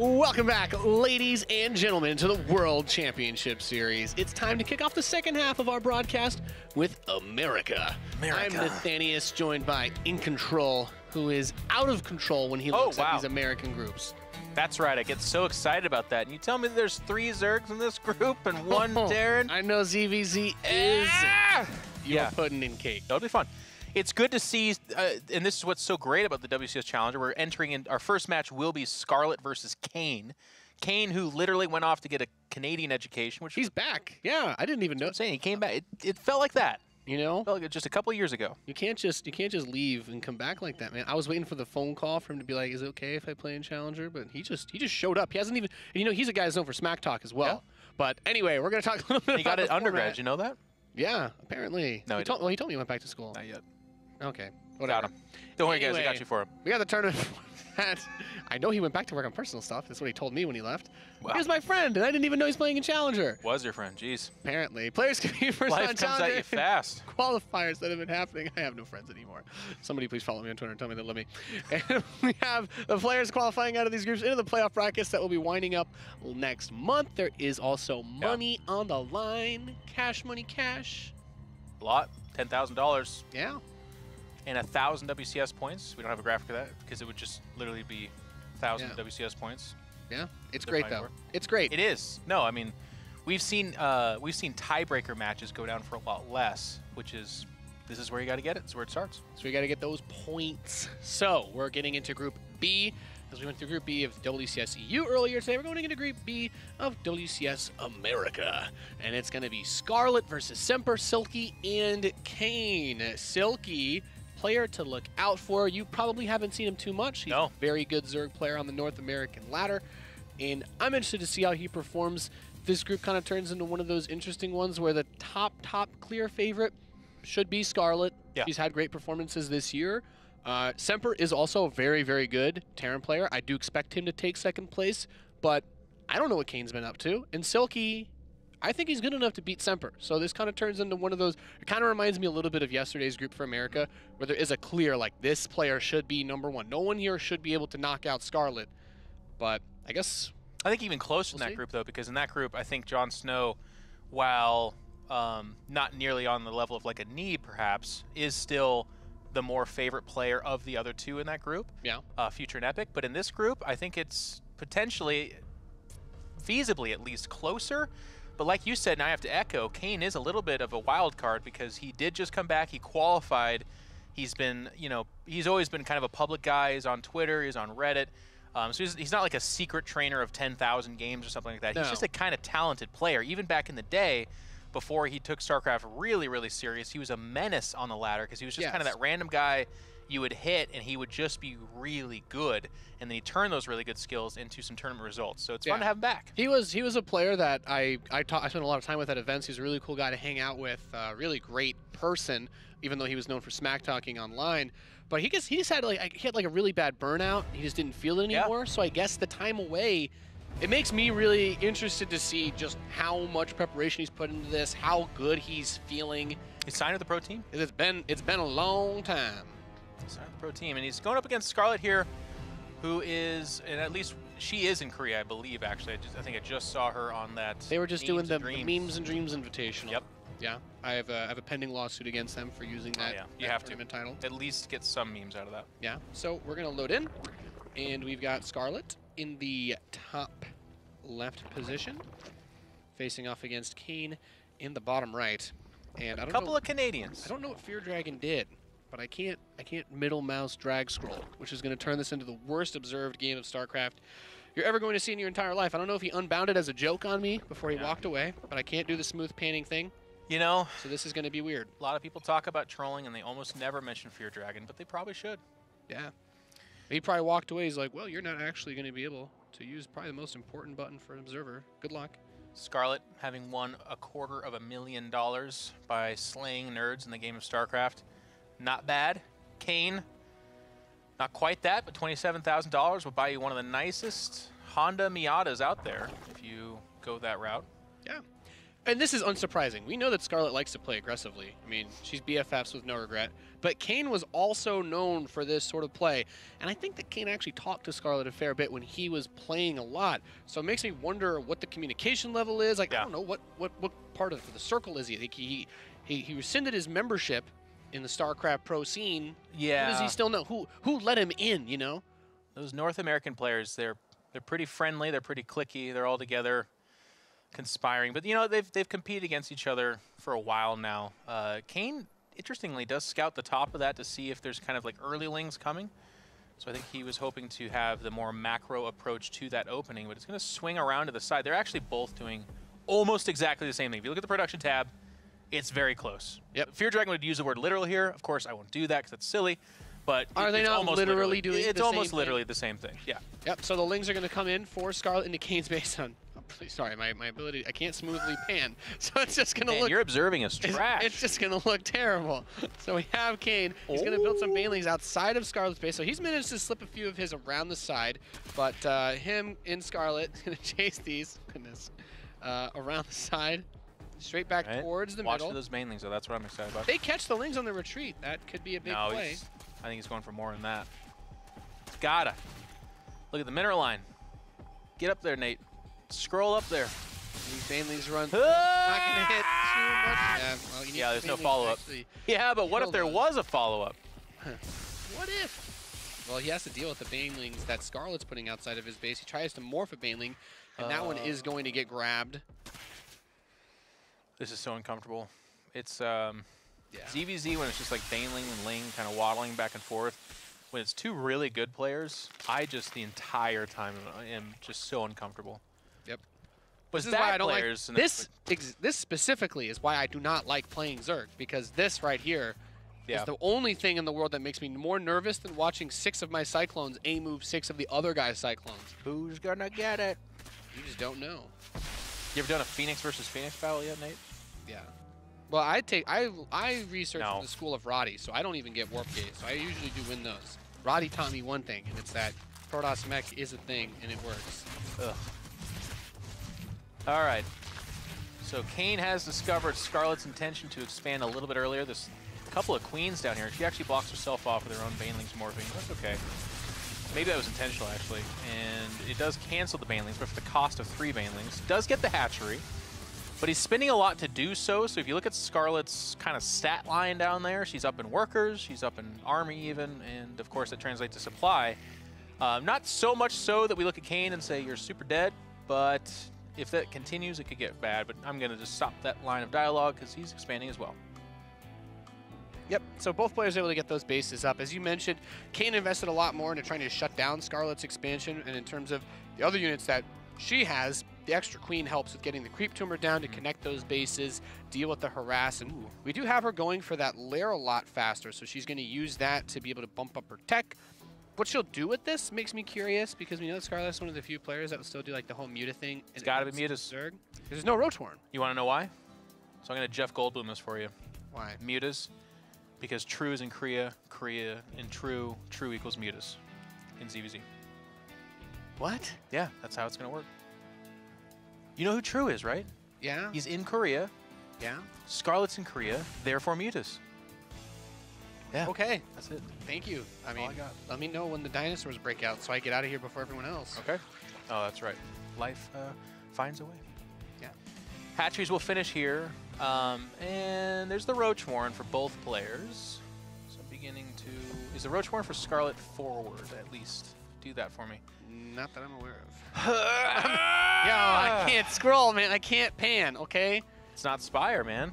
Welcome back, ladies and gentlemen, to the World Championship Series. It's time to kick off the second half of our broadcast with America. I'm Nathanius, joined by In Control, who is out of control when he looks at these American groups. That's right. I get so excited about that. And you tell me there's 3 Zergs in this group and 1 Darren? I know ZvZ is. You're putting in cake. That'll be fun. It's good to see, and this is what's so great about the WCS Challenger. We're entering in, our first match will be Scarlett versus Kane. Kane, who literally went off to get a Canadian education. Which he's back. Yeah, I didn't even know. I'm saying he came back. It felt like that. You know? It felt like just a couple of years ago. You can't just leave and come back like that, man. I was waiting for the phone call for him to be like, is it okay if I play in Challenger? But he just showed up. He hasn't even, you know, he's a guy that's known for smack talk as well. Yeah. But anyway, we're going to talk a little bit about He got an undergrad, you know that? Yeah, apparently. No, he told me he went back to school. Not yet. Okay, whatever. Got him. Don't worry, guys. I got you for him. We got the tournament. I know he went back to work on personal stuff. That's what he told me when he left. Wow. He was my friend, and I didn't even know he's playing in Challenger. Was your friend? Jeez. Apparently. Players can be first on Challenger. Life comes at you fast. Qualifiers that have been happening. I have no friends anymore. Somebody please follow me on Twitter and tell me they love me. And we have the players qualifying out of these groups into the playoff brackets that will be winding up next month. There is also money on the line. Cash money, cash. A lot. $10,000. Yeah. And 1,000 WCS points. We don't have a graphic of that because it would just literally be 1,000 WCS points. Yeah, it's great though. It's great. It is. No, I mean, we've seen tiebreaker matches go down for a lot less, which is this is where you got to get it. It's where it starts. So we got to get those points. So we're getting into Group B. As we went through Group B of WCS EU earlier today, we're going into Group B of WCS America. And it's going to be Scarlett versus Semper, Silky, and Kane. Silky, player to look out for. You probably haven't seen him too much. He's a very good Zerg player on the North American ladder. And I'm interested to see how he performs. This group kind of turns into one of those interesting ones where the top clear favorite should be Scarlett. Yeah. She's had great performances this year. Semper is also a very, very good Terran player. I do expect him to take second place, but I don't know what Kane's been up to. And Silky, I think he's good enough to beat Semper. So this kind of turns into one of those, it kind of reminds me a little bit of yesterday's group for America, where there is a clear, like, this player should be #1. No one here should be able to knock out Scarlett, but I guess... I think even closer in that group, though, because in that group, I think Jon Snow, while not nearly on the level of, like, a Need, perhaps, is still the more favorite player of the other 2 in that group. Yeah. Future and Epic. But in this group, I think it's potentially, feasibly at least, closer. But like you said, and I have to echo, Kane is a little bit of a wild card because he did just come back. He qualified. He's been, you know, he's always been kind of a public guy. He's on Twitter. He's on Reddit. So he's not like a secret trainer of 10,000 games or something like that. No. He's just a kind of talented player. Even back in the day, before he took StarCraft really, really serious, he was a menace on the ladder because he was just kind of that random guy you would hit and he would just be really good, and then he turned those really good skills into some tournament results. So it's fun to have him back. He was a player that I spent a lot of time with at events. He's a really cool guy to hang out with, really great person, even though he was known for smack talking online. But he just had like a really bad burnout. He just didn't feel it anymore. So I guess the time away, it makes me really interested to see just how much preparation he's put into this, how good he's feeling. He's signed with the pro team? It's been a long time. He's signed with the pro team, and he's going up against Scarlett here, who is, and at least she is in Korea, I believe, actually. I think I just saw her on that. They were just doing the Memes and Dreams Invitational. Yep. Yeah, I have a pending lawsuit against them for using that, you have to title. At least get some memes out of that. Yeah, so we're going to load in, and we've got Scarlett in the top left position, facing off against Kane in the bottom right. And I don't know, couple of Canadians. I don't know what Fear Dragon did, but I can't middle mouse drag scroll, which is going to turn this into the worst observed game of StarCraft you're ever going to see in your entire life. I don't know if he unbounded as a joke on me before he walked away, but I can't do the smooth panning thing. You know, so this is going to be weird. A lot of people talk about trolling, and they almost never mention Fear Dragon, but they probably should. Yeah. He probably walked away. He's like, well, you're not actually going to be able to use probably the most important button for an observer. Good luck. Scarlett having won $250,000 by slaying nerds in the game of StarCraft. Not bad. Kane, not quite that, but $27,000 will buy you one of the nicest Honda Miatas out there if you go that route. Yeah. And this is unsurprising. We know that Scarlett likes to play aggressively. I mean, she's BFFs with no regret. But Kane was also known for this sort of play. And I think that Kane actually talked to Scarlett a fair bit when he was playing a lot. So it makes me wonder what the communication level is. Like, I don't know, what part of the circle is he? Like he rescinded his membership in the StarCraft pro scene. Yeah. Who does he still know? Who let him in, you know? Those North American players, they're pretty friendly, they're pretty cliquey, they're all together conspiring. But, you know, they've competed against each other for a while now. Kane, interestingly, does scout the top of that to see if there's kind of like earlylings coming. So I think he was hoping to have the more macro approach to that opening, but it's going to swing around to the side. They're actually both doing almost exactly the same thing. If you look at the production tab, it's very close. Yep. Fear Dragon would use the word literal here. Of course, I won't do that because that's silly. But are they not literally doing it's almost literally the same thing. Yeah. Yep. So the Lings are going to come in for Scarlett into Kane's base on. Sorry, my ability, I can't smoothly pan, so it's just going to look... You're observing us trash. It's just going to look terrible. So we have Kane. He's going to build some banelings outside of Scarlett's base, so he's managed to slip a few of his around the side, but him in Scarlett is going to chase these, around the side, straight back towards the middle. Watch for those banelings, though. That's what I'm excited about. They catch the Lings on the retreat. That could be a big play. I think he's going for more than that. Gotta. Look at the mineral line. Get up there, Nate. Scroll up there. These banelings run. Not going to hit too much. Yeah, well, you need there's no follow-up. Yeah, but what if there was a follow-up? What if? Well, he has to deal with the banelings that Scarlett's putting outside of his base. He tries to morph a baneling, and that one is going to get grabbed. This is so uncomfortable. It's ZvZ when it's just like baneling and Ling kind of waddling back and forth. When it's two really good players, I just the entire time am just so uncomfortable. Yep. But this is why I don't like this. This specifically is why I do not like playing Zerg, because this right here is the only thing in the world that makes me more nervous than watching 6 of my Cyclones A-move 6 of the other guy's Cyclones. Who's gonna get it? You just don't know. You ever done a Phoenix versus Phoenix battle yet, Nate? Yeah. Well, I researched in the school of Roddy, so I don't even get warp gaze. So I usually do win those. Roddy taught me one thing, and it's that Protoss mech is a thing, and it works. Ugh. All right. So Kane has discovered Scarlett's intention to expand a little bit earlier. There's a couple of queens down here. She actually blocks herself off with her own banelings morphing. That's okay. Maybe that was intentional, actually. And it does cancel the banelings, but for the cost of 3 banelings. Does get the hatchery, but he's spending a lot to do so. So if you look at Scarlett's kind of stat line down there, she's up in workers, she's up in army even, and of course that translates to supply. Not so much so that we look at Kane and say, you're super dead, but if that continues, it could get bad. But I'm going to just stop that line of dialogue because he's expanding as well. Yep, so both players able to get those bases up. As you mentioned, Kane invested a lot more into trying to shut down Scarlett's expansion, and in terms of the other units that she has, the extra queen helps with getting the creep tumor down to connect those bases, deal with the harass, and we do have her going for that lair a lot faster, so she's going to use that to be able to bump up her tech. What she'll do with this makes me curious, because we know that Scarlett's one of the few players that will still do like the whole Muta thing. It's got to be Mutas. Zerg. There's no Roachhorn. You want to know why? So I'm going to Jeff Goldblum this for you. Why? Mutas. Because true is in Korea, Korea in true, true equals mutas in ZvZ. What? Yeah, that's how it's going to work. You know who true is, right? Yeah. He's in Korea. Yeah. Scarlett's in Korea, therefore mutas. Yeah. Okay. That's it. Thank you. I mean, let me know when the dinosaurs break out so I get out of here before everyone else. Okay. Oh, that's right. Life finds a way. Yeah. Hatcheries will finish here. And there's the Roach Warren for both players. So beginning to... Is the Roach Warren for Scarlett forward, at least? Do that for me. Not that I'm aware of. Yo, I can't scroll, man. I can't pan, okay? It's not Spire, man.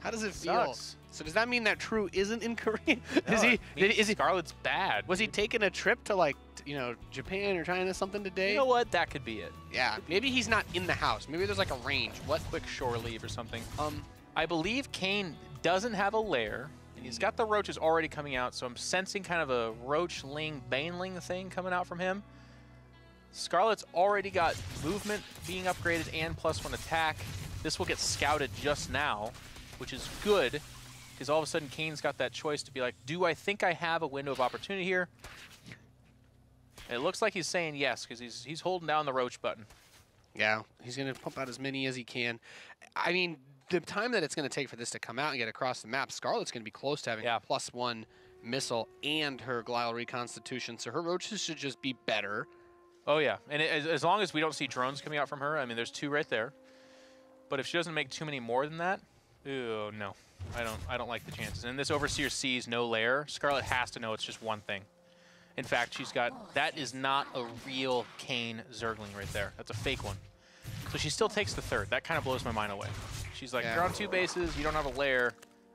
How does it feel? So does that mean that True isn't in Korea? No, is he Scarlett's bad. Was he taking a trip to, like, you know, Japan or China something today? You know what? That could be it. Yeah. Maybe he's not in the house. Maybe there's like a range. What quick shore leave or something. I believe Kane doesn't have a lair. And he's got the roaches already coming out, so I'm sensing kind of a roach-ling, baneling thing coming out from him. Scarlett's already got movement being upgraded and +1 attack. This will get scouted just now, which is good, because all of a sudden Kane's got that choice to be like, do I think I have a window of opportunity here? And it looks like he's saying yes, because he's holding down the roach button. Yeah, he's going to pump out as many as he can. I mean, the time that it's going to take for this to come out and get across the map, Scarlett's going to be close to having a +1 missile and her Glial Reconstitution, so her roaches should just be better. Oh, yeah. And as long as we don't see drones coming out from her, I mean, there's 2 right there. But if she doesn't make too many more than that, ooh, no. I don't like the chances. And this Overseer sees no lair. Scarlett has to know it's just one thing. In fact, she's got, that is not a real Kane Zergling right there. That's a fake one. So she still takes the 3rd. That kind of blows my mind away. She's like, you're on 2 bases, you don't have a lair.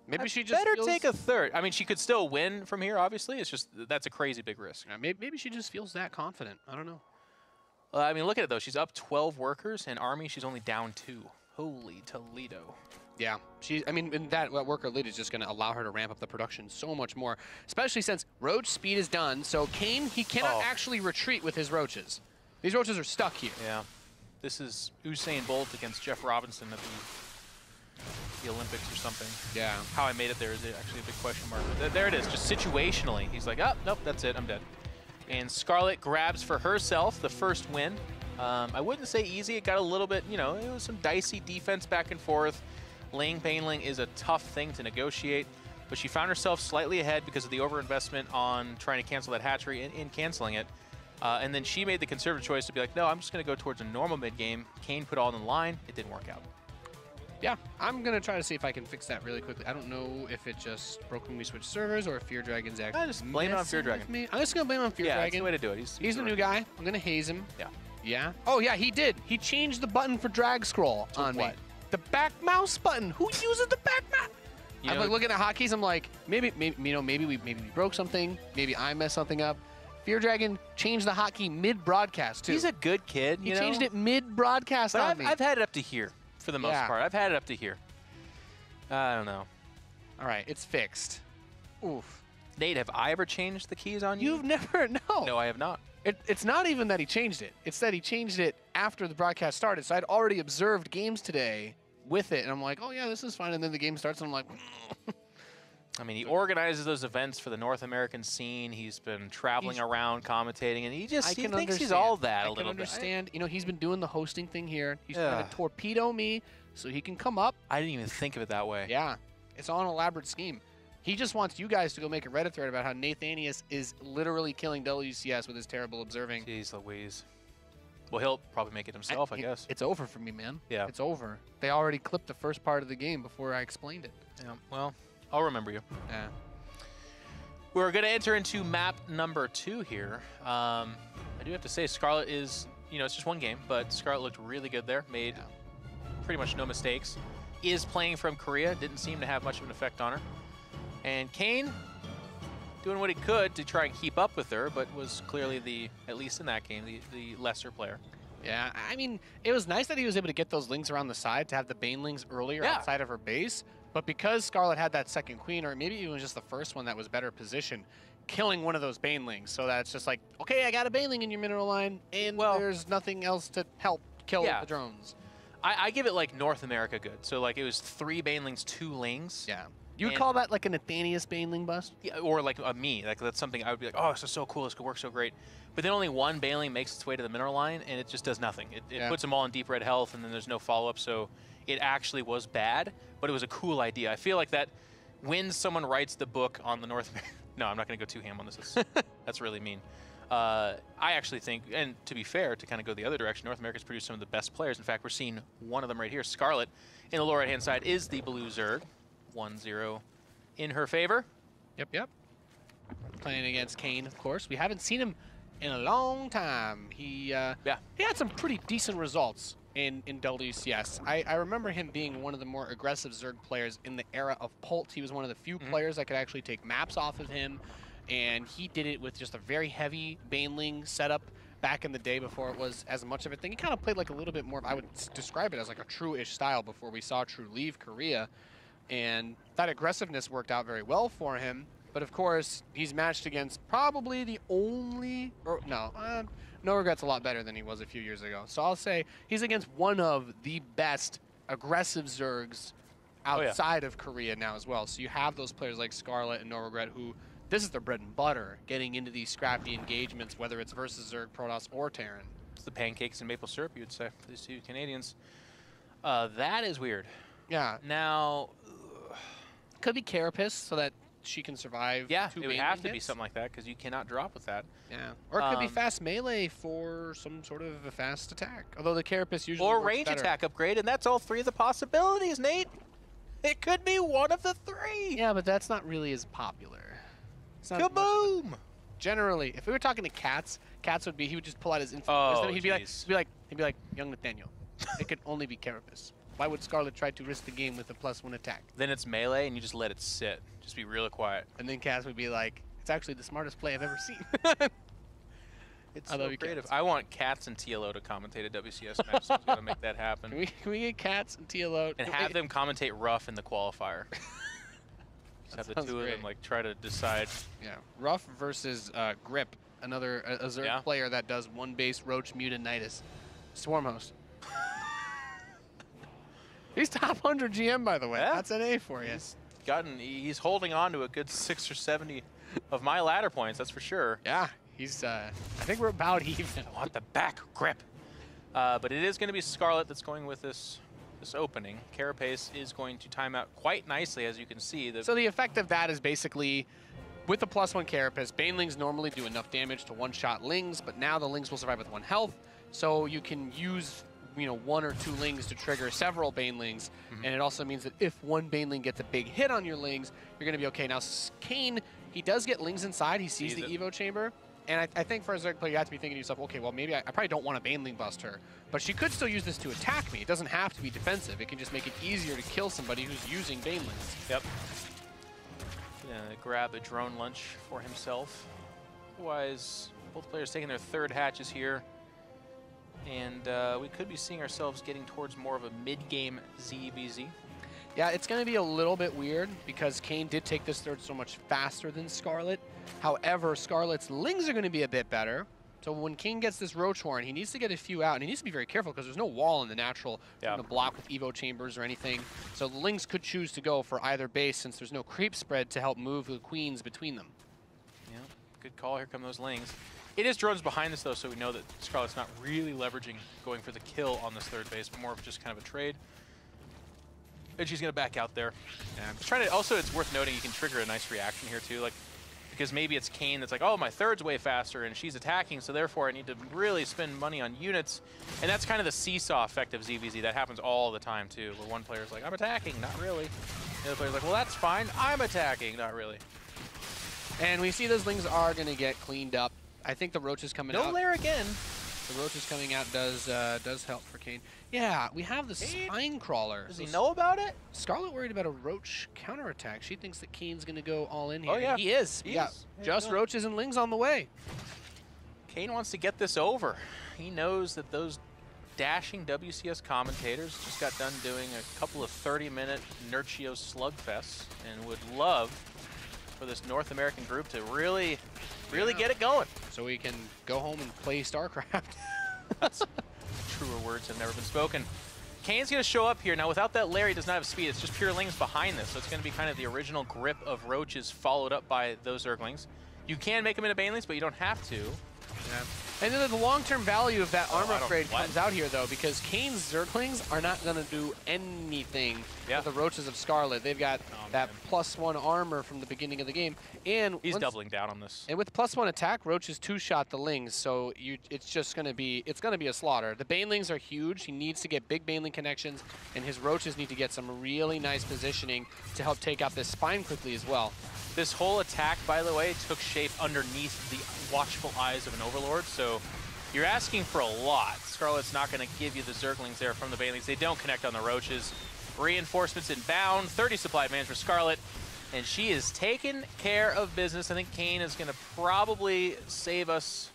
Maybe she just better take a 3rd. I mean, she could still win from here, obviously. It's just, that's a crazy big risk. Yeah, maybe she just feels that confident. I don't know. I mean, look at it, though. She's up 12 workers, and Army, she's only down 2. Holy Toledo. Yeah, I mean, and that worker lead is just going to allow her to ramp up the production so much more, especially since roach speed is done. So Kane, he cannot actually retreat with his roaches. These roaches are stuck here. Yeah. This is Usain Bolt against Jeff Robinson at the Olympics or something. Yeah. How I made it there is actually a big question mark. But there it is, just situationally. He's like, oh, nope, that's it, I'm dead. And Scarlett grabs for herself the first win. I wouldn't say easy. It got a little bit, you know, it was some dicey defense back and forth. Laying Baneling is a tough thing to negotiate, but she found herself slightly ahead because of the overinvestment on trying to cancel that hatchery in canceling it. And then she made the conservative choice to be like, no, I'm just going to go towards a normal mid-game. Kane put all in the line. It didn't work out. Yeah, I'm going to try to see if I can fix that really quickly. I don't know if it just broke when we switched servers or if Fear Dragon's actually I just blame it on Fear Dragon. I'm just going to blame it on Fear Dragon. Yeah, that's the way to do it. He's the new guy. I'm going to haze him. Yeah. Yeah? Oh, yeah, he did. He changed the button for drag scroll on me. The back mouse button. Who uses the back mouse? I'm like looking at hotkeys. I'm like, maybe we broke something. Maybe I messed something up. Fear Dragon changed the hotkey mid-broadcast, too. He's a good kid, He changed it mid-broadcast on me. I've had it up to here, for the most part. I've had it up to here. I don't know. All right, it's fixed. Oof. Nate, have I ever changed the keys on you? You've never, no. No, I have not. It's not even that he changed it. It's that he changed it after the broadcast started. So I'd already observed games today with it, and I'm like, oh, yeah, this is fine. And then the game starts, and I'm like... I mean, he organizes those events for the North American scene. He's been traveling around, commentating, and he thinks he's all that a little bit. I can understand. You know, he's been doing the hosting thing here. He's trying to torpedo me so he can come up. I didn't even think of it that way. Yeah. It's all an elaborate scheme. He just wants you guys to go make a Reddit thread about how Nathanius is literally killing WCS with his terrible observing. Jeez Louise. Well, he'll probably make it himself, I guess. It's over for me, man. Yeah. It's over. They already clipped the first part of the game before I explained it. Yeah, well... I'll remember you. Yeah. We're going to enter into map number 2 here. I do have to say, Scarlett is, you know, it's just one game, but Scarlett looked really good there. Made pretty much no mistakes. Is playing from Korea. Didn't seem to have much of an effect on her. And Kane doing what he could to try and keep up with her, but was clearly at least in that game, the lesser player. Yeah, I mean, it was nice that he was able to get those lings around the side to have the Banelings earlier outside of her base. But because Scarlett had that second queen, or maybe even just the first one that was better positioned, killing one of those Banelings. So that's just like, okay, I got a Baneling in your mineral line, and there's nothing else to help kill the drones. I give it like North America good. So like it was 3 Banelings, 2 Lings. Yeah. You would call that like a Nathanius Baneling bust? Yeah, or like a me. Like that's something I would be like, oh, this is so cool. This could work so great. But then only one Baneling makes its way to the mineral line, and it just does nothing. It puts them all in deep red health, and then there's no follow-up. So it actually was bad, but it was a cool idea. I feel like that when someone writes the book on the North America... No, I'm not going to go too ham on this. That's really mean. I actually think, and to be fair, to kind of go the other direction, North America's produced some of the best players. In fact, we're seeing one of them right here. Scarlett, in the lower right-hand side, is the blue Zerg. 1-0 in her favor. Yep. Playing against Kane, of course. We haven't seen him in a long time. He had some pretty decent results in WCS. I remember him being one of the more aggressive Zerg players in the era of Pult. He was one of the few players that could actually take maps off of him, and he did it with just a very heavy Baneling setup back in the day before it was as much of a thing. He kind of played like a little bit more, I would describe it as like a true-ish style before we saw True leave Korea, and that aggressiveness worked out very well for him. But of course, he's matched against probably the only, No Regret's a lot better than he was a few years ago. So I'll say he's against one of the best aggressive Zergs outside of Korea now as well. So you have those players like Scarlett and No Regret who, this is their bread and butter, getting into these scrappy engagements, whether it's versus Zerg, Protoss, or Terran. It's the pancakes and maple syrup, you would say, for these two Canadians. That is weird. Yeah. Now, Could be Carapace so that she can survive. yeah, two it would Baneling have to be hits. something like that because you cannot drop with that. Yeah. Or it could be fast melee for some sort of a fast attack. Although the Carapace usually Or works range better. attack upgrade, and that's all three of the possibilities, Nate. It could be one of the three. Yeah, but that's not really as popular. It's not as much of Kaboom! generally, if we were talking to Cats would be, he would just pull out his infinite Oh, wisdom. He'd jeez. be like, young Nathaniel, it could only be Carapace. Why would Scarlett try to risk the game with a +1 attack? Then it's melee, and you just let it sit. Just be really quiet. And then Cats would be like, it's actually the smartest play I've ever seen. It's I so love you, creative. Cats. I want Cats and TLO to commentate a WCS match. Someone's got to make that happen. Can we get Cats and TLO? And have them commentate rough in the qualifier. Just have the sounds two of great. them like try to decide. Yeah, Ruff versus Grip, another a Zerg Yeah. player that does one base Roach Mutinitis. Swarm host. He's top 100 GM, by the way. Yeah. That's an A for you. He's holding on to a good 6 or 70 of my ladder points, that's for sure. Yeah, he's. I think we're about even. I want the back grip. But it is going to be Scarlett that's going with this opening. Carapace is going to time out quite nicely, as you can see. So the effect of that is basically, with the +1 Carapace, Banelings normally do enough damage to one-shot Lings, but now the Lings will survive with 1 health, so you can use 1 or 2 Lings to trigger several Banelings, and it also means that if one Baneling gets a big hit on your Lings, you're going to be okay. Now, Kane, he does get Lings inside. He sees the Evo Chamber, and I think for a Zerg player, you have to be thinking to yourself, okay, well, maybe I probably don't want to Baneling bust her, but she could still use this to attack me. It doesn't have to be defensive. It can just make it easier to kill somebody who's using Banelings. Yep. Gonna grab a drone lunch for himself. Otherwise, both players taking their 3rd hatches here. And we could be seeing ourselves getting towards more of a mid-game ZvZ. Yeah, it's going to be a little bit weird because Kane did take this 3rd so much faster than Scarlett. However, Scarlett's Lings are going to be a bit better. So when Kane gets this Roach Horn, he needs to get a few out, and he needs to be very careful because there's no wall in the natural to block with Evo Chambers or anything. So the Lings could choose to go for either base since there's no creep spread to help move the Queens between them. Yeah, good call. Here come those Lings. It is drones behind us, though, so we know that Scarlett's not really leveraging going for the kill on this 3rd base, but more of just kind of a trade. And she's going to back out there. Yeah, I'm just trying to. Also, it's worth noting you can trigger a nice reaction here, too. Like, because maybe it's Kane that's like, oh, my 3rd's way faster, and she's attacking, so therefore I need to really spend money on units. And that's kind of the seesaw effect of ZvZ. That happens all the time, too, where one player's like, I'm attacking, not really. The other player's like, well, that's fine, I'm attacking, not really. And we see those Lings are going to get cleaned up. I think the Roach is coming out. No lair again. The Roach is coming out does help for Kane. Yeah, we have the Spine Crawler. Does he know about it? Scarlett worried about a Roach counterattack. She thinks that Kane's going to go all in here. Oh, yeah. He is. He Yeah, is. just Roaches and Lings on the way. Kane wants to get this over. He knows that those dashing WCS commentators just got done doing a couple of 30-minute Nurchio slugfests and would love for this North American group to really get it going. So we can go home and play StarCraft. Truer words have never been spoken. Kane's going to show up here. Now, without that Larry, does not have speed. It's just pure Lings behind this, so it's going to be kind of the original grip of Roaches followed up by those Zerglings. You can make them into Banelings, but you don't have to. Yeah. And then the long-term value of that armor upgrade comes out here, though, because Kane's Zerglings are not going to do anything with the Roaches of Scarlett. They've got that +1 armor from the beginning of the game. And he's doubling down on this. And with +1 attack, Roaches two-shot the Lings, so it's just going to be a slaughter. The Banelings are huge. He needs to get big Baneling connections, and his Roaches need to get some really nice positioning to help take out this Spine quickly as well. This whole attack, by the way, took shape underneath the watchful eyes of an Overlord, so you're asking for a lot. Scarlett's not going to give you the Zerglings there from the Banelings. They don't connect on the Roaches. Reinforcements inbound, 30 supply advantage for Scarlett, and she is taking care of business. I think Kane is going to probably save us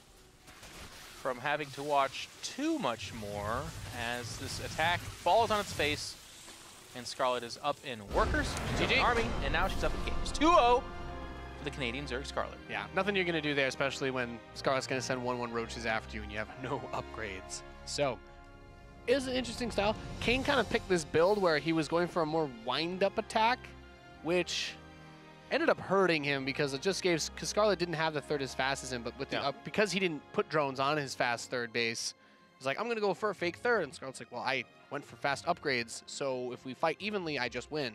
from having to watch too much more as this attack falls on its face. And Scarlett is up in Workers, she's up in Army, and now she's up in Games. 2-0 for the Canadian Zerg Scarlett. Yeah, nothing you're going to do there, especially when Scarlett's going to send 1/1 Roaches after you and you have no upgrades. So, it was an interesting style. Kane kind of picked this build where he was going for a more wind-up attack, which ended up hurting him because it just gave, because Scarlett didn't have the 3rd as fast as him, but with the because he didn't put drones on his fast 3rd base, He's like, I'm going to go for a fake third. And Scarlett's like, well, I went for fast upgrades, so if we fight evenly, I just win.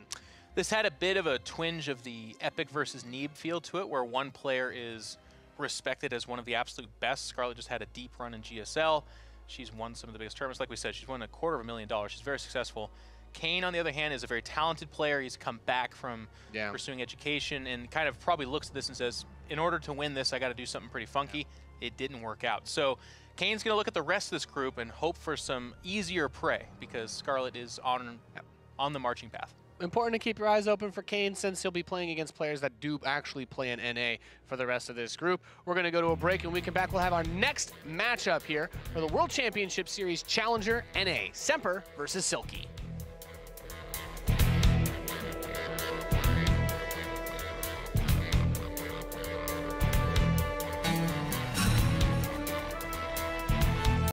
This had a bit of a twinge of the Epic versus Neeb feel to it, where one player is respected as one of the absolute best. Scarlett just had a deep run in GSL. She's won some of the biggest tournaments. Like we said, she's won $250,000. She's very successful. Kane, on the other hand, is a very talented player. He's come back from pursuing education and kind of probably looks at this and says, in order to win this, I got to do something pretty funky. It didn't work out. So Kane's going to look at the rest of this group and hope for some easier prey because Scarlett is on the marching path. Important to keep your eyes open for Kane since he'll be playing against players that do actually play in NA for the rest of this group. We're going to go to a break, and when we come back, we'll have our next matchup here for the World Championship Series Challenger NA, Semper versus Silky.